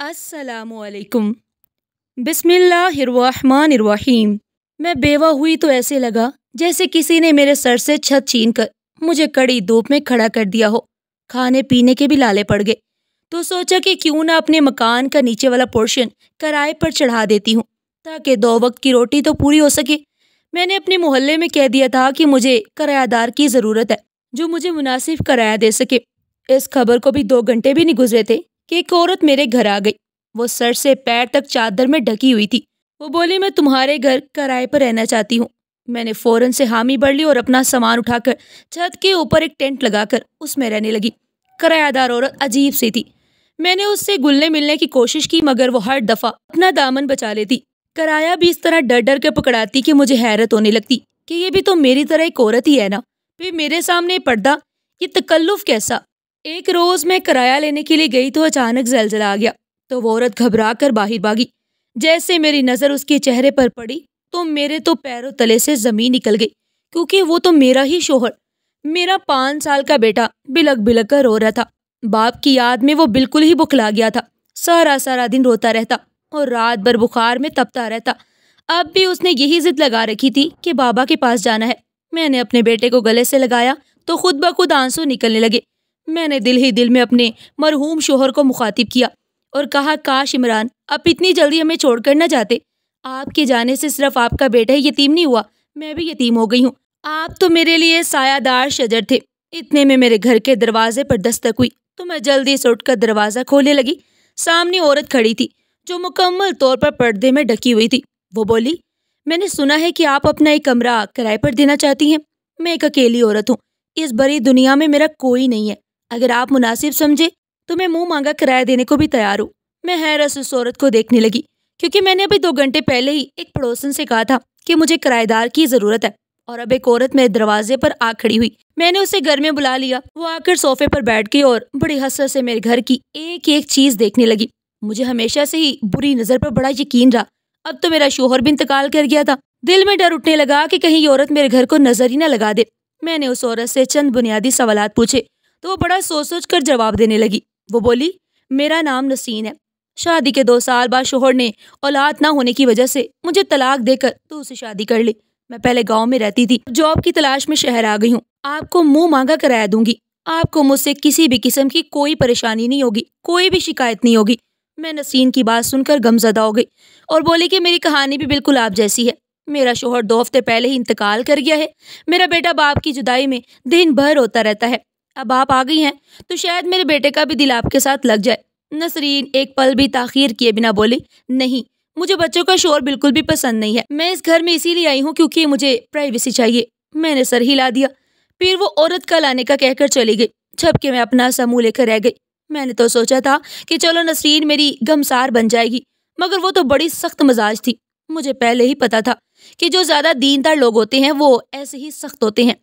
السلام علیکم۔ بسم اللہ الرحمن الرحیم۔ میں بیوہ ہوئی تو ایسے لگا جیسے کسی نے میرے سر سے چھت چھین کر مجھے کڑی دھوپ میں کھڑا کر دیا ہو۔ کھانے پینے کے بھی لالے پڑ گئے تو سوچا کہ کیوں نہ اپنے مکان کا نیچے والا پورشن کرائے پر چڑھا دیتی ہوں تاکہ 2 وقت کی روٹی تو پوری ہو سکے۔ میں نے اپنے محلے میں کہہ دیا تھا کہ مجھے کرایہ دار کی ضرورت ہے جو مجھے مناسب کرایہ دے سکے۔ اس خبر کو بھی 2 گھنٹے بھی نہیں گزرے تھے کہ ایک عورت میرے گھر آ گئی۔ وہ سر سے پیر تک چادر میں ڈھکی ہوئی تھی۔ وہ بولی میں تمہارے گھر کرائے پر رہنا چاہتی ہوں۔ میں نے فوراً سے حامی بھر لی اور اپنا سامان اٹھا کر چھت کے اوپر ایک ٹینٹ لگا کر اس میں رہنے لگی۔ کرایہ دار عورت عجیب سی تھی۔ میں نے اس سے گلنے ملنے کی کوشش کی مگر وہ ہر دفعہ اپنا دامن بچا لیتی۔ کرایہ بھی اس طرح ڈر ڈر کے پکڑاتی کہ مجھے حیرت ہونے لگتی کہ یہ بھی تو میری طرح ایک عورت ہی ہے نا، پھر میرے سامنے پردہ، یہ تکلف کیسا۔ ایک روز میں کرایہ لینے کے لیے گئی تو اچانک زلزلہ آ گیا تو وہ عورت گھبرا کر باہر بھاگی۔ جیسے میری نظر اس کے چہرے پر پڑی تو میرے تو پیروں تلے سے زمین نکل گئی، کیونکہ وہ تو میرا ہی شوہر، میرا 5 سال کا بیٹا بلک بلک کر رو رہا تھا۔ باپ کی یاد میں وہ بالکل ہی بکھلا گیا تھا، سارا دن روتا رہتا اور رات بھر بخار میں تپتا رہتا۔ اب بھی اس نے یہی ضد لگا رکھی تھی کہ بابا کے پاس جانا ہے۔ میں نے اپنے بیٹے کو گلے سے لگایا تو خود بخود آنسو نکلنے لگے۔ میں نے دل ہی دل میں اپنے مرحوم شوہر کو مخاطب کیا اور کہا، کاش عمران آپ اتنی جلدی ہمیں چھوڑ کر نہ جاتے۔ آپ کے جانے سے صرف آپ کا بیٹا ہی یتیم نہیں ہوا، میں بھی یتیم ہو گئی ہوں۔ آپ تو میرے لیے سایہ دار شجر تھے۔ اتنے میں میرے گھر کے دروازے پر دستک ہوئی تو میں جلدی سے اٹھ کر دروازہ کھولنے لگی۔ سامنے عورت کھڑی تھی جو مکمل طور پر پردے میں ڈھکی ہوئی تھی۔ وہ بولی، میں نے سنا ہے کہ آپ اپنا ایک کمرہ کرائے پر دینا چاہتی ہیں۔ میں ایک اکیلی عورت ہوں، اس بڑی دنیا میں میرا کوئی نہیں ہے۔ اگر آپ مناسب سمجھے تو میں منہ مانگا کرایہ دینے کو بھی تیار ہوں۔ میں حیرت سے اس عورت کو دیکھنے لگی کیونکہ میں نے ابھی 2 گھنٹے پہلے ہی ایک پڑوسن سے کہا تھا کہ مجھے کرایہ دار کی ضرورت ہے، اور اب ایک عورت میرے دروازے پر آ کھڑی ہوئی۔ میں نے اسے گھر میں بلا لیا۔ وہ آ کر صوفے پر بیٹھ گئی اور بڑی حسرت سے میرے گھر کی ایک ایک چیز دیکھنے لگی۔ مجھے ہمیشہ سے ہی بری نظر پر بڑا یقین رہا، اب تو میرا شوہر بھی انتقال کر گیا تھا۔ دل میں ڈر اٹھنے لگا کہ کہیں یہ عورت میرے گھر کو نظر ہی نہ لگا دے۔ میں نے اس عورت سے چند بنیادی سوالات پوچھے تو وہ بڑا سوچ کر جواب دینے لگی۔ وہ بولی، میرا نام نسرین ہے۔ شادی کے 2 سال بعد شوہر نے اولاد نہ ہونے کی وجہ سے مجھے طلاق دے کر دوسری شادی کر لی۔ میں پہلے گاؤں میں رہتی تھی، جاب کی تلاش میں شہر آ گئی ہوں۔ آپ کو منہ مانگا کرایہ دوں گی، آپ کو مجھ سے کسی بھی قسم کی کوئی پریشانی نہیں ہوگی، کوئی بھی شکایت نہیں ہوگی۔ میں نسرین کی بات سن کر غمزدہ ہو گئی اور بولی کہ میری کہانی بھی بالکل آپ جیسی ہے۔ میرا شوہر 2 ہفتے پہلے ہی انتقال کر گیا ہے۔ میرا بیٹا باپ کی جدائی میں دن بھر روتا رہتا ہے۔ اب آپ آ گئی ہیں تو شاید میرے بیٹے کا بھی دل آپ کے ساتھ لگ جائے۔ نسرین ایک پل بھی تاخیر کیے بنا بولی، نہیں، مجھے بچوں کا شور بالکل بھی پسند نہیں ہے۔ میں اس گھر میں اسی لیے آئی ہوں کیونکہ مجھے پرائیویسی چاہیے۔ میں نے سر ہلا دیا۔ پھر وہ عورت کل آنے کا کہہ کر چلی گئی۔ چھپ کے میں اپنا سا منہ لے کر رہ گئی۔ میں نے تو سوچا تھا کہ چلو نسرین میری غمسار بن جائے گی، مگر وہ تو بڑی سخت مزاج تھی۔ مجھے پہلے ہی پتا تھا کہ جو زیادہ دیندار لوگ ہوتے ہیں وہ ایسے ہی سخت ہوتے ہیں۔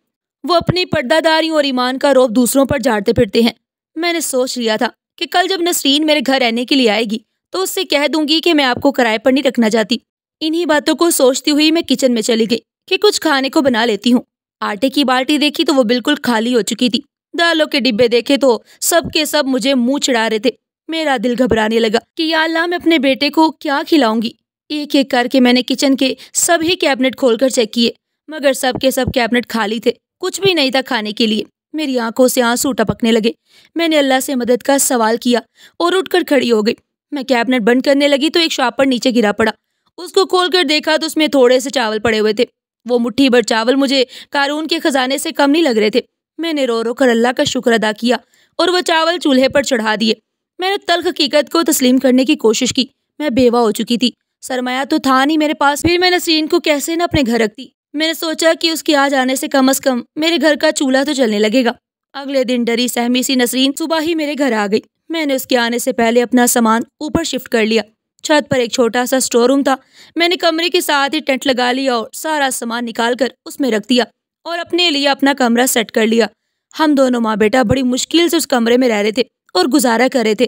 وہ اپنی پردہ داریوں اور ایمان کا رعب دوسروں پر جھاڑتے پھرتے ہیں۔ میں نے سوچ لیا تھا کہ کل جب نسرین میرے گھر رہنے کے لیے آئے گی تو اس سے کہہ دوں گی کہ میں آپ کو کرائے پر نہیں رکھنا چاہتی۔ انہی باتوں کو سوچتی ہوئی میں کچن میں چلی گئی کہ کچھ کھانے کو بنا لیتی ہوں۔ آٹے کی بالٹی دیکھی تو وہ بالکل خالی ہو چکی تھی۔ دالوں کے ڈبے دیکھے تو سب کے سب مجھے منہ چڑھا رہے تھے۔ میرا دل گھبرانے لگا کہ یا اللہ میں اپنے بیٹے کو کیا کھلاؤں گی۔ ایک ایک کر کے میں نے کچن کے سبھی کیبنٹ کھول کر چیک کیے، مگر سب کے سب کیبنٹ خالی تھے، کچھ بھی نہیں تھا کھانے کے لیے۔ میری آنکھوں سے آنسو ٹپکنے لگے۔ میں نے اللہ سے مدد کا سوال کیا اور اٹھ کر کھڑی ہو گئی۔ میں کیبنٹ بند کرنے لگی تو ایک شاپر نیچے گرا پڑا۔ اس کو کھول کر دیکھا تو اس میں تھوڑے سے چاول پڑے ہوئے تھے۔ وہ مٹھی بھر چاول مجھے قارون کے خزانے سے کم نہیں لگ رہے تھے۔ میں نے رو رو کر اللہ کا شکر ادا کیا اور وہ چاول چولہے پر چڑھا دیے۔ میں نے تلخ حقیقت کو تسلیم کرنے کی کوشش کی، میں بیوہ ہو چکی تھی، سرمایہ تو تھا نہیں میرے پاس، پھر میں نسرین کو کیسے نہ اپنے گھر رکھتی۔ میں نے سوچا کہ اس کے آ جانے سے کم از کم میرے گھر کا چولہا تو چلنے لگے گا۔ اگلے دن ڈری سہمی سی نسرین صبح ہی میرے گھر آ گئی۔ میں نے اس کے آنے سے پہلے اپنا سامان اوپر شفٹ کر لیا۔ چھت پر ایک چھوٹا سا اسٹور روم تھا۔ میں نے کمرے کے ساتھ ہی ٹینٹ لگا لیا اور سارا سامان نکال کر اس میں رکھ دیا اور اپنے لیے اپنا کمرہ سیٹ کر لیا۔ ہم دونوں ماں بیٹا بڑی مشکل سے اس کمرے میں رہ رہے تھے اور گزارا کر رہے تھے۔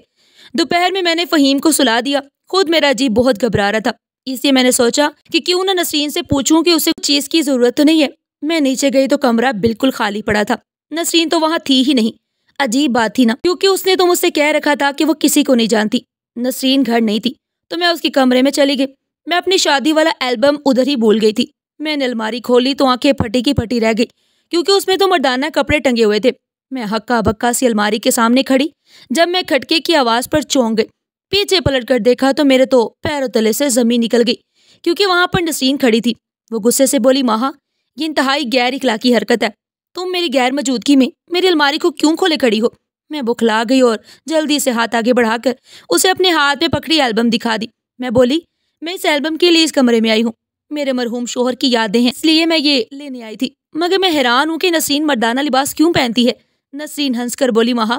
دوپہر میں میں نے فہیم کو سلا دیا۔ خود میرا جی بہت گھبرا رہا تھا، اس لیے میں نے سوچا کہ کیوں نہ نسرین سے پوچھوں کہ اسے کچھ چیز کی ضرورت تو نہیں ہے۔ میں نیچے گئی تو کمرہ بالکل خالی پڑا تھا۔ نسرین تو وہاں تھی ہی نہیں۔ عجیب بات تھی نا، کیونکہ اس نے تو مجھ سے کہہ رکھا تھا کہ وہ کسی کو نہیں جانتی۔ نسرین گھر نہیں تھی تو میں اس کے کمرے میں چلی گئی۔ میں اپنی شادی والا البم ادھر ہی بھول گئی تھی۔ میں نے الماری کھولی تو آنکھیں پھٹی کی پھٹی رہ گئی، کیونکہ اس میں تو مردانہ کپڑے ٹنگے ہوئے تھے۔ میں ہکا بکا سی الماری کے سامنے کھڑی، جب میں کھٹکے کی آواز پر چونک گئی۔ پیچھے پلٹ کر دیکھا تو میرے تو پیروں تلے سے زمین نکل گئی، کیونکہ وہاں پر نسرین کھڑی تھی۔ وہ غصے سے بولی، ماہا، یہ انتہائی غیر اخلاقی حرکت ہے، تم میری غیر موجودگی میں میری الماری کو کیوں کھولے کھڑی ہو؟ میں بکھلا گئی اور جلدی سے ہاتھ آگے بڑھا کر اسے اپنے ہاتھ میں پکڑی البم دکھا دی۔ میں بولی، میں اس البم کے لیے اس کمرے میں آئی ہوں، میرے مرحوم شوہر کی یادیں ہیں، اس لیے میں یہ لینے آئی تھی، مگر میں حیران ہوں کہ نسرین مردانہ لباس کیوں پہنتی ہے۔ نسرین ہنس کر بولی، ماہا،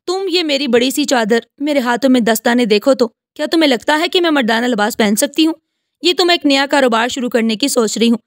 تم یہ میری بڑی سی چادر، میرے ہاتھوں میں دستانے دیکھو تو کیا تمہیں لگتا ہے کہ میں مردانہ لباس پہن سکتی ہوں؟ یہ تم ایک نیا کاروبار شروع کرنے کی سوچ رہی ہوں،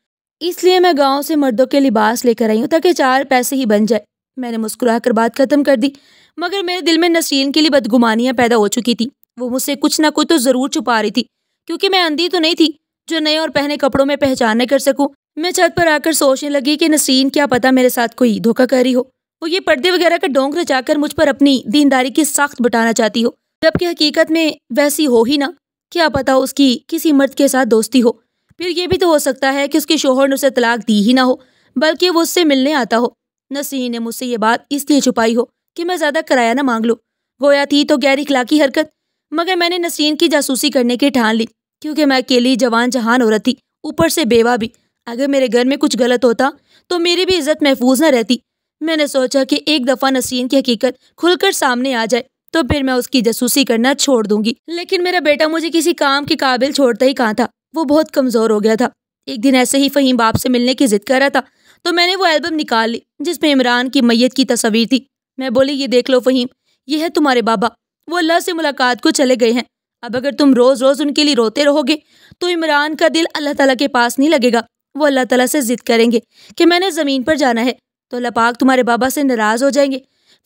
اس لیے میں گاؤں سے مردوں کے لباس لے کر آئی ہوں تاکہ 4 پیسے ہی بن جائے۔ میں نے مسکرا کر بات ختم کر دی، مگر میرے دل میں نسرین کے لیے بدگمانیاں پیدا ہو چکی تھی۔ وہ مجھ سے کچھ نہ کچھ تو ضرور چھپا رہی تھی، کیونکہ میں اندھی تو نہیں تھی جو نئے اور پہنے کپڑوں میں پہچان نہ کر سکوں۔ میں چھت پر آ کر سوچنے لگی کہ نسرین کیا پتا میرے ساتھ کوئی دھوکہ کر رہی ہو، وہ یہ پردے وغیرہ کا ڈونگ رچا کر مجھ پر اپنی دینداری کی ساخت بٹانا چاہتی ہو، جبکہ حقیقت میں ویسی ہو ہی نہ۔ کیا پتا اس کی کسی مرد کے ساتھ دوستی ہو، پھر یہ بھی تو ہو سکتا ہے کہ اس کے شوہر نے اسے طلاق دی ہی نہ ہو، بلکہ وہ اس سے ملنے آتا ہو۔ نسرین نے مجھ سے یہ بات اس لیے چھپائی ہو کہ میں زیادہ کرایہ نہ مانگ لوں۔ گویا تھی تو غیر اخلاقی حرکت، مگر میں نے نسرین کی جاسوسی کرنے کی ٹھان لی، کیونکہ میں اکیلی جوان جہان عورت تھی، اوپر سے بیوہ بھی۔ اگر میرے گھر میں کچھ غلط ہوتا تو میری بھی عزت محفوظ نہ رہتی۔ میں نے سوچا کہ ایک دفعہ نسرین کی حقیقت کھل کر سامنے آ جائے تو پھر میں اس کی جاسوسی کرنا چھوڑ دوں گی۔ لیکن میرا بیٹا مجھے کسی کام کے قابل چھوڑتا ہی کہاں تھا، وہ بہت کمزور ہو گیا تھا۔ ایک دن ایسے ہی فہیم باپ سے ملنے کی ضد کر رہا تھا تو میں نے وہ البم نکال لی جس میں عمران کی میت کی تصویر تھی۔ میں بولی، یہ دیکھ لو فہیم، یہ ہے تمہارے بابا، وہ اللہ سے ملاقات کو چلے گئے ہیں۔ اب اگر تم روز روز ان کے لیے روتے رہو گے تو عمران کا دل اللہ تعالیٰ کے پاس نہیں لگے گا، وہ اللہ تعالیٰ سے ضد کریں گے کہ میں نے زمین پر جانا ہے، تو اللہ پاک تمہارے بابا سے ناراض ہو جائیں گے۔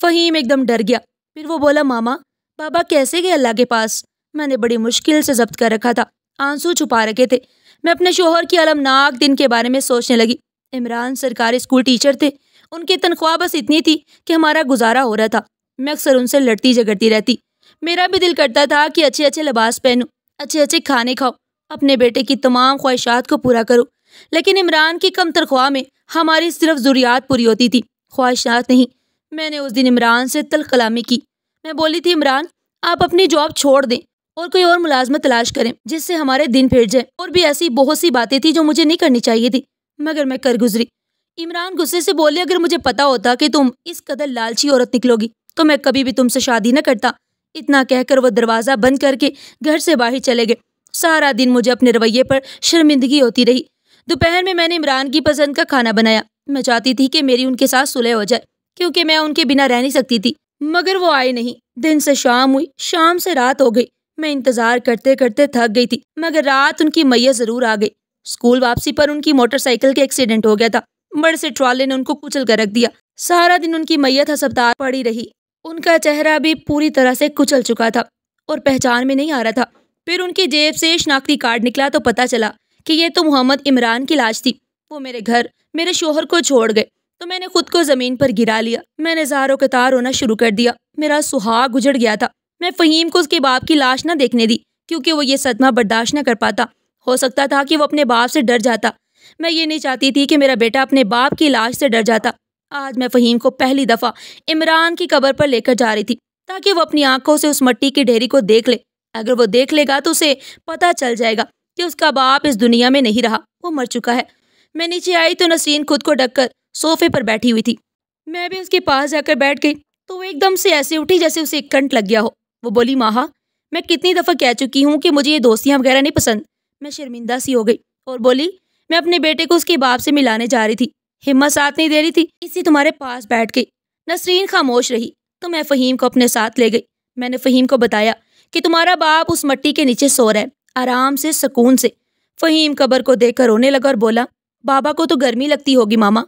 فہیم ایک دم ڈر گیا، پھر وہ بولا، ماما، بابا کیسے گئے اللہ کے پاس؟ میں نے بڑی مشکل سے ضبط کر رکھا تھا، آنسو چھپا رکھے تھے۔ میں اپنے شوہر کی المناک دن کے بارے میں سوچنے لگی۔ عمران سرکاری اسکول ٹیچر تھے، ان کی تنخواہ بس اتنی تھی کہ ہمارا گزارا ہو رہا تھا۔ میں اکثر ان سے لڑتی جھگڑتی رہتی۔ میرا بھی دل کرتا تھا کہ اچھے اچھے لباس پہنوں، اچھے اچھے کھانے کھاؤ، اپنے بیٹے کی تمام خواہشات کو پورا کروں، لیکن عمران کی کم تنخواہ میں ہماری صرف ضروریات پوری ہوتی تھی، خواہشات نہیں۔ میں نے اس دن عمران سے تلخ کلامی کی۔ میں بولی تھی، عمران، آپ اپنی جاب چھوڑ دیں اور کوئی اور ملازمت تلاش کریں جس سے ہمارے دن پھر جائیں، اور بھی ایسی بہت سی باتیں تھی جو مجھے نہیں کرنی چاہیے تھی، مگر میں کر گزری۔ عمران غصے سے بولے، اگر مجھے پتا ہوتا کہ تم اس قدر لالچی عورت نکلو گی تو میں کبھی بھی تم سے شادی نہ کرتا۔ اتنا کہہ کر وہ دروازہ بند کر کے گھر سے باہر چلے گئے۔ سارا دن مجھے اپنے رویے پر شرمندگی ہوتی رہی۔ دوپہر میں نے عمران کی پسند کا کھانا بنایا۔ میں چاہتی تھی کہ میری ان کے ساتھ صلح ہو جائے، کیونکہ میں ان کے بنا رہ نہیں سکتی تھی، مگر وہ آئے نہیں۔ دن سے شام ہوئی، شام سے رات ہو گئی۔ میں انتظار کرتے کرتے تھک گئی تھی، مگر رات ان کی میت ضرور آ گئی۔ اسکول واپسی پر ان کی موٹر سائیکل کے ایکسیڈنٹ ہو گیا تھا، بڑے سے ٹرالے نے ان کو کچل کر رکھ دیا۔ سارا دن ان کی میت ہسپتال پڑی رہی۔ ان کا چہرہ بھی پوری طرح سے کچل چکا تھا اور پہچان میں نہیں آ رہا تھا۔ پھر ان کی جیب سے شناختی کارڈ نکلا تو پتا چلا کہ یہ تو محمد عمران کی لاش تھی۔ وہ میرے گھر، میرے شوہر کو چھوڑ گئے تو میں نے خود کو زمین پر گرا لیا۔ میں نے زار و قطار رونا شروع کر دیا۔ میرا سہاگ اجڑ گیا تھا۔ میں فہیم کو اس کے باپ کی لاش نہ دیکھنے دی، کیونکہ وہ یہ صدمہ برداشت نہ کر پاتا۔ ہو سکتا تھا کہ وہ اپنے باپ سے ڈر جاتا۔ میں یہ نہیں چاہتی تھی کہ میرا بیٹا اپنے باپ کی لاش سے ڈر جاتا۔ آج میں فہیم کو پہلی دفعہ عمران کی قبر پر لے کر جا رہی تھی تاکہ وہ اپنی آنکھوں سے اس مٹی کی ڈھیری کو دیکھ لے۔ اگر وہ دیکھ لے گا تو اسے پتہ چل جائے گا کہ اس کا باپ اس دنیا میں نہیں رہا، وہ مر چکا ہے۔ میں نیچے آئی تو نسرین خود کو ڈھک کر صوفے پر بیٹھی ہوئی تھی۔ میں بھی اس کے پاس جا کر بیٹھ گئی تو وہ ایک دم سے ایسے اٹھی جیسے اسے ایک کرنٹ لگ گیا ہو۔ وہ بولی، ماہا، میں کتنی دفعہ کہہ چکی ہوں کہ مجھے یہ دوستیاں وغیرہ نہیں پسند۔ میں شرمندہ سی ہو گئی اور بولی، میں اپنے بیٹے کو اس کے باپ سے ملانے جا رہی تھی، ہمت ساتھ نہیں دے رہی تھی، اسی تمہارے پاس بیٹھ گئی۔ نسرین خاموش رہی تو میں فہیم کو اپنے ساتھ لے گئی۔ میں نے فہیم کو بتایا کہ تمہارا باپ اس مٹی کے نیچے سو رہا ہے، آرام سے، سکون سے۔ فہیم قبر کو دیکھ کر رونے لگا اور بولا، بابا کو تو گرمی لگتی ہوگی ماما۔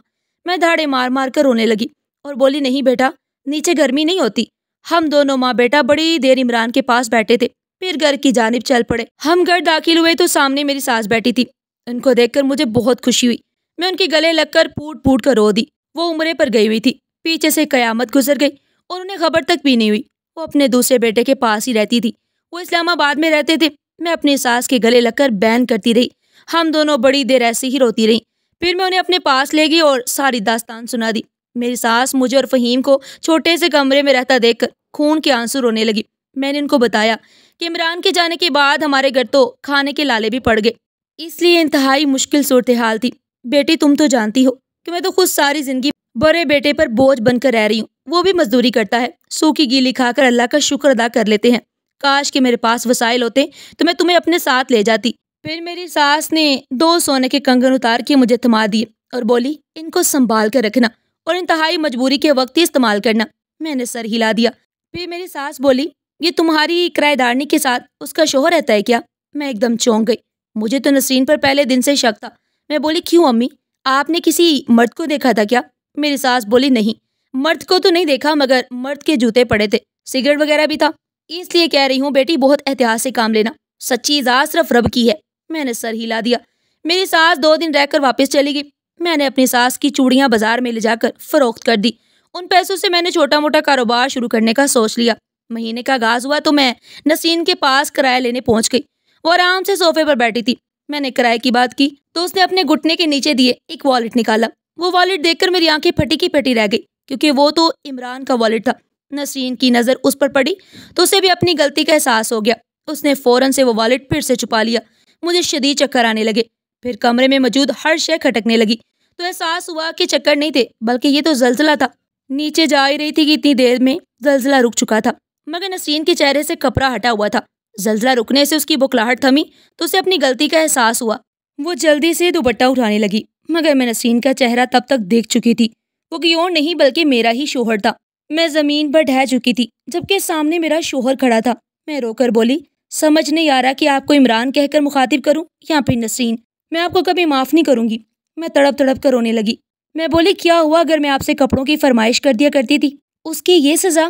میں دھاڑے مار مار کر رونے لگی اور بولی، نہیں بیٹا، نیچے گرمی نہیں ہوتی۔ ہم دونوں ماں بیٹا بڑی دیر عمران کے پاس بیٹھے تھے، پھر گھر کی جانب چل پڑے۔ ہم گھر داخل ہوئے تو سامنے میری ساس بیٹھی تھی۔ ان کو دیکھ کر مجھے بہت خوشی ہوئی۔ میں ان کے گلے لگ کر پھوٹ پھوٹ کر رو دی۔ وہ عمرے پر گئی ہوئی تھی، پیچھے سے قیامت گزر گئی اور انہیں خبر تک بھی نہیں ہوئی۔ وہ اپنے دوسرے بیٹے کے پاس ہی رہتی تھی۔ وہ اسلام آباد میں رہتے تھے۔ میں اپنی ساس کے گلے لگ کر بین کرتی رہی۔ ہم دونوں بڑی دیر ایسی ہی روتی رہیں۔ پھر میں انہیں اپنے پاس لے گئی اور ساری داستان سنا دی۔ میری ساس مجھے اور فہیم کو چھوٹے سے کمرے میں رہتا دیکھ کر خون کے آنسو رونے لگی۔ میں نے ان کو بتایا کہ عمران کے جانے کے بعد ہمارے گھر تو کھانے کے لالے بھی پڑ گئے، اس لیے انتہائی مشکل صورتحال تھی۔ بیٹی تم تو جانتی ہو کہ میں تو خود ساری زندگی بڑے بیٹے پر بوجھ بن کر رہ رہی ہوں۔ وہ بھی مزدوری کرتا ہے، سوکھی گیلی کھا کر اللہ کا شکر ادا کر لیتے ہیں۔ کاش کہ میرے پاس وسائل ہوتے تو میں تمہیں اپنے ساتھ لے جاتی۔ پھر میری ساس نے 2 سونے کے کنگن اتار کے مجھے تھما دیے اور بولی ان کو سنبھال کر رکھنا اور انتہائی مجبوری کے وقت ہی استعمال کرنا۔ میں نے سر ہلا دیا۔ پھر میری ساس بولی یہ تمہاری کرایہ دارنی کے ساتھ اس کا شوہر رہتا ہے کیا؟ میں ایک دم چونک گئی۔ مجھے تو نسرین پر پہلے دن سے شک تھا۔ میں بولی کیوں امی، آپ نے کسی مرد کو دیکھا تھا کیا؟ میری ساس بولی نہیں، مرد کو تو نہیں دیکھا، مگر مرد کے جوتے پڑے تھے، سگریٹ وغیرہ بھی تھا، اس لیے کہہ رہی ہوں بیٹی بہت احتیاط سے کام لینا، سچی ذات صرف رب کی ہے۔ میں نے سر ہلا دیا۔ میری ساس 2 دن رہ کر واپس چلی گئی۔ میں نے اپنی ساس کی چوڑیاں بازار میں لے جا کر فروخت کر دی۔ ان پیسوں سے میں نے چھوٹا موٹا کاروبار شروع کرنے کا سوچ لیا۔ مہینے کا آغاز ہوا تو میں نسرین کے پاس کرایہ لینے پہنچ گئی۔ وہ آرام سے صوفے پر بیٹھی تھی۔ میں نے کرایہ کی بات کی تو اس نے اپنے گھٹنے کے نیچے دیے ایک والٹ نکالا۔ وہ والٹ دیکھ کر میری آنکھیں پھٹی کی پھٹی رہ گئی، کیونکہ وہ تو عمران کا والٹ تھا۔ نسرین کی نظر اس پر پڑی تو اسے بھی اپنی غلطی کا احساس ہو گیا۔ اس نے فوراً سے وہ والٹ پھر سے چھپا لیا۔ مجھے شدید چکر آنے لگے۔ پھر کمرے میں موجود ہر شے کھٹکنے لگی تو احساس ہوا کہ چکر نہیں تھے بلکہ یہ تو زلزلہ تھا۔ نیچے جا ہی رہی تھی کہ اتنی دیر میں زلزلہ رک چکا تھا، مگر نسرین کے چہرے سے کپڑا ہٹا ہوا تھا۔ زلزلہ رکنے سے اس کی بکلاہٹ تھمی تو اسے اپنی غلطی کا احساس ہوا۔ وہ جلدی سے دوپٹہ اٹھانے لگی، مگر میں نسرین کا چہرہ تب تک دیکھ چکی تھی۔ وہ کوئی اور نہیں بلکہ میرا ہی شوہر تھا۔ میں زمین پر ڈھہ چکی تھی جبکہ سامنے میرا شوہر کھڑا تھا۔ میں رو کر بولی سمجھ نہیں آ رہا کہ آپ کو عمران کہہ کر مخاطب کروں یا پھر نسرین۔ میں آپ کو کبھی معاف نہیں کروں گی۔ میں تڑپ تڑپ کر رونے لگی۔ میں بولی کیا ہوا اگر میں آپ سے کپڑوں کی فرمائش کر دیا کرتی تھی؟ اس کی یہ سزا؟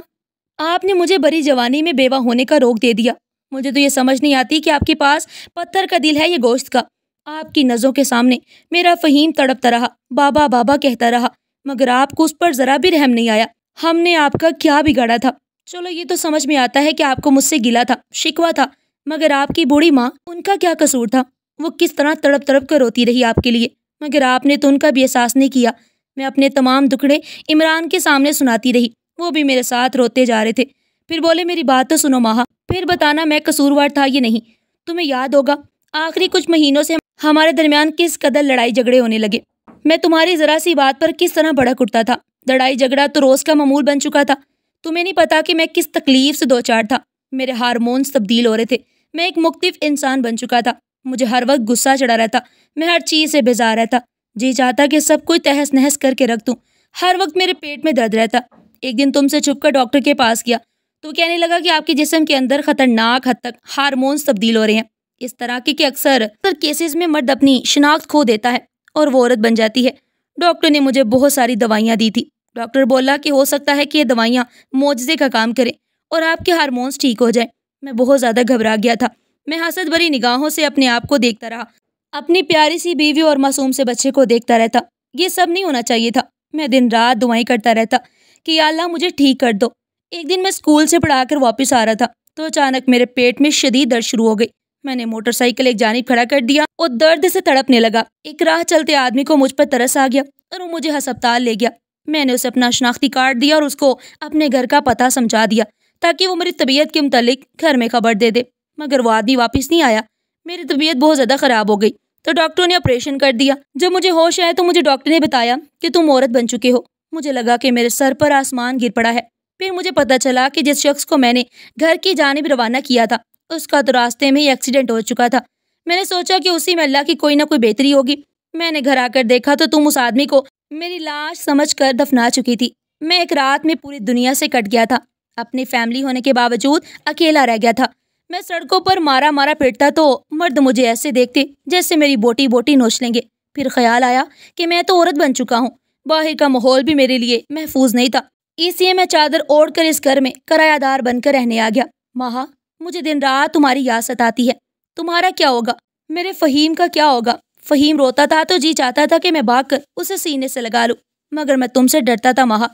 آپ نے مجھے بڑی جوانی میں بیوہ ہونے کا روک دے دیا۔ مجھے تو یہ سمجھ نہیں آتی کہ آپ کے پاس پتھر کا دل ہے یا گوشت کا۔ آپ کی نظروں کے سامنے میرا فہیم تڑپتا رہا، بابا بابا کہتا رہا، مگر آپ کو اس پر ذرا بھی رحم نہیں آیا۔ ہم نے آپ کا کیا بگاڑا تھا؟ چلو یہ تو سمجھ میں آتا ہے کہ آپ کو مجھ سے گلہ تھا، شکوہ تھا، مگر آپ کی بوڑھی ماں، ان کا کیا قصور تھا؟ وہ کس طرح تڑپ تڑپ کر روتی رہی آپ کے لیے، مگر آپ نے تو ان کا بھی احساس نہیں کیا۔ میں اپنے تمام دکھڑے عمران کے سامنے سناتی رہی، وہ بھی میرے ساتھ روتے جا رہے تھے۔ پھر بولے میری بات تو سنو ماہا، پھر بتانا میں قصوروار تھا یہ نہیں۔ تمہیں یاد ہوگا آخری کچھ مہینوں سے ہمارے درمیان کس قدر لڑائی جھگڑے ہونے لگے۔ میں تمہاری ذرا سی بات پر کس طرح بھڑک اٹھتا تھا۔ لڑائی جھگڑا تو روز کا معمول بن چکا تھا۔ تمہیں نہیں پتا کہ میں کس تکلیف سے دوچار تھا۔ میرے ہارمونز تبدیل ہو رہے تھے۔ میں ایک مختلف انسان بن چکا تھا۔ مجھے ہر وقت غصہ چڑھا رہتا، میں ہر چیز سے بیزار رہتا، جی چاہتا کہ سب کچھ تہس نہس کر کے رکھ دوں۔ ہر وقت میرے پیٹ میں درد رہتا۔ ایک دن تم سے چھپ کر ڈاکٹر کے پاس گیا تو کہنے لگا کہ آپ کے جسم کے اندر خطرناک حد تک ہارمونز تبدیل ہو رہے ہیں۔ اس طرح کے اکثر کیسز میں مرد اپنی شناخت کھو دیتا ہے اور وہ عورت بن جاتی ہے۔ ڈاکٹر نے مجھے بہت ساری دوائیاں دی تھی۔ ڈاکٹر بولا کہ ہو سکتا ہے کہ یہ دوائیاں معجزے کا کام کریں اور آپ کے ہارمونز ٹھیک ہو جائیں۔ میں بہت زیادہ گھبرا گیا تھا۔ میں حسد بھری نگاہوں سے اپنے آپ کو دیکھتا رہا، اپنی پیاری سی بیوی اور معصوم سے بچے کو دیکھتا رہتا۔ یہ سب نہیں ہونا چاہیے تھا۔ میں دن رات دعائیں کرتا رہتا کہ یا اللہ مجھے ٹھیک کر دو۔ ایک دن میں اسکول سے پڑھا کر واپس آ رہا تھا تو اچانک میرے پیٹ میں شدید درد شروع ہو گئی۔ میں نے موٹر سائیکل ایک جانب کھڑا کر دیا اور درد سے تڑپنے لگا۔ ایک راہ چلتے آدمی کو مجھ پر ترس آ گیا اور وہ مجھے ہسپتال لے گیا۔ میں نے اسے اپنا شناختی کارڈ دیا اور اس کو اپنے گھر کا پتہ سمجھا دیا تاکہ وہ میری طبیعت کے متعلق گھر میں خبر دے دے، مگر وہ آدمی واپس نہیں آیا۔ میری طبیعت بہت زیادہ خراب ہو گئی تو ڈاکٹروں نے آپریشن کر دیا۔ جب مجھے ہوش آیا تو مجھے ڈاکٹر نے بتایا کہ تم عورت بن چکے ہو۔ مجھے لگا کہ میرے سر پر آسمان گر پڑا ہے۔ پھر مجھے پتا چلا کہ جس شخص کو میں نے گھر کی جانب روانہ کیا تھا اس کا تو راستے میں ہی ایکسیڈنٹ ہو چکا تھا۔ میں نے سوچا کہ اسی میں اللہ کی کوئی نہ کوئی بہتری ہوگی۔ میں نے گھر آ کر دیکھا تو تم اس آدمی کو میری لاش سمجھ کر دفنا چکی تھی۔ میں ایک رات میں پوری دنیا سے کٹ گیا تھا۔ اپنی فیملی ہونے کے باوجود اکیلا رہ گیا تھا۔ میں سڑکوں پر مارا مارا پھرتا تو مرد مجھے ایسے دیکھتے جیسے میری بوٹی بوٹی نوچ لیں گے۔ پھر خیال آیا کہ میں تو عورت بن چکا ہوں، باہر کا ماحول بھی میرے لیے محفوظ نہیں تھا، اس لیے میں چادر اوڑھ کر اس گھر میں کرایہ دار بن کر رہنے آ گیا۔ ماہا، مجھے دن رات تمہاری یاد ستاتی ہے۔ تمہارا کیا ہوگا؟ میرے فہیم کا کیا ہوگا؟ فہیم روتا تھا تو جی چاہتا تھا کہ میں بھاگ کر اسے سینے سے لگا لوں، مگر میں تم سے ڈرتا تھا ماہا۔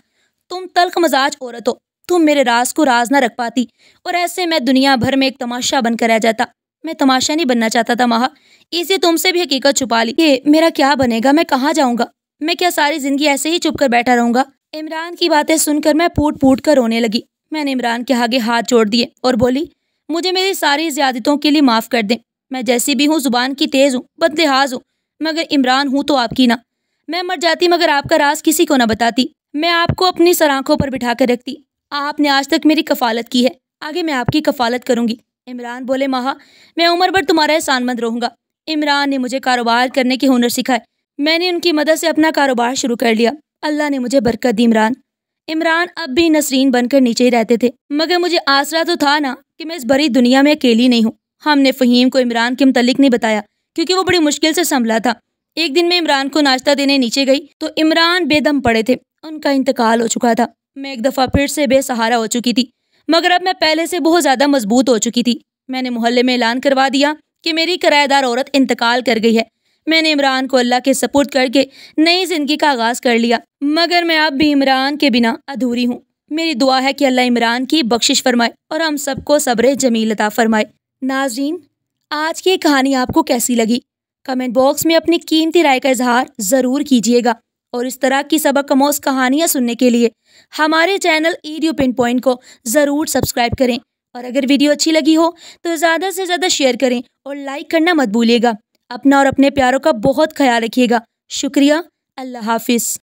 تم تلخ مزاج عورت ہو، تم میرے راز کو راز نہ رکھ پاتی اور ایسے میں دنیا بھر میں ایک تماشا بن کر رہ جاتا۔ میں تماشا نہیں بننا چاہتا تھا مہا، اسی تم سے بھی حقیقت چھپا لی۔ یہ میرا کیا بنے گا؟ میں کہاں جاؤں گا؟ میں کیا ساری زندگی ایسے ہی چپ کر بیٹھا رہوں گا؟ عمران کی باتیں سن کر میں پھوٹ پھوٹ کر رونے لگی۔ میں نے عمران کے آگے ہاتھ جوڑ دیے اور بولی، مجھے میری ساری زیادتیوں کے لیے معاف کر دیں۔ میں جیسی بھی ہوں، زبان کی تیز ہوں، بد لحاظ ہوں، مگر عمران ہوں تو آپ کی نہ۔ میں مر جاتی مگر آپ کا راز کسی کو نہ بتاتی۔ میں آپ کو اپنی سرآنکھوں پر بٹھا کر رکھتی۔ آپ نے آج تک میری کفالت کی ہے، آگے میں آپ کی کفالت کروں گی۔ عمران بولے، مہا میں عمر بھر تمہارا احسان مند رہوں گا۔ عمران نے مجھے کاروبار کرنے کے ہنر سکھائے، میں نے ان کی مدد سے اپنا کاروبار شروع کر لیا۔ اللہ نے مجھے برکت دی۔ عمران اب بھی نسرین بن کر نیچے ہی رہتے تھے، مگر مجھے آسرا تو تھا نا کہ میں اس بڑی دنیا میں اکیلی نہیں ہوں۔ ہم نے فہیم کو عمران کے متعلق نہیں بتایا کیونکہ وہ بڑی مشکل سے سنبھلا تھا۔ ایک دن میں عمران کو ناشتہ دینے نیچے گئی تو عمران بے دم پڑے تھے، ان کا انتقال ہو چکا تھا۔ میں ایک دفعہ پھر سے بے سہارا ہو چکی تھی، مگر اب میں پہلے سے بہت زیادہ مضبوط ہو چکی تھی۔ میں نے محلے میں اعلان کروا دیا کہ میری کرایہ دار عورت انتقال کر گئی ہے۔ میں نے عمران کو اللہ کے سپرد کر کے نئی زندگی کا آغاز کر لیا، مگر میں اب بھی عمران کے بنا ادھوری ہوں۔ میری دعا ہے کہ اللہ عمران کی بخشش فرمائے اور ہم سب کو صبر جمیل عطا فرمائے۔ ناظرین، آج کی کہانی آپ کو کیسی لگی؟ کمنٹ باکس میں اپنی قیمتی رائے کا اظہار ضرور کیجیے گا، اور اس طرح کی سبق آموز کہانیاں سننے کے لیے ہمارے چینل ایڈیو پن پوائنٹ کو ضرور سبسکرائب کریں، اور اگر ویڈیو اچھی لگی ہو تو زیادہ سے زیادہ شیئر کریں اور لائک کرنا مت بھولیے گا۔ اپنا اور اپنے پیاروں کا بہت خیال رکھیے گا۔ شکریہ۔ اللہ حافظ۔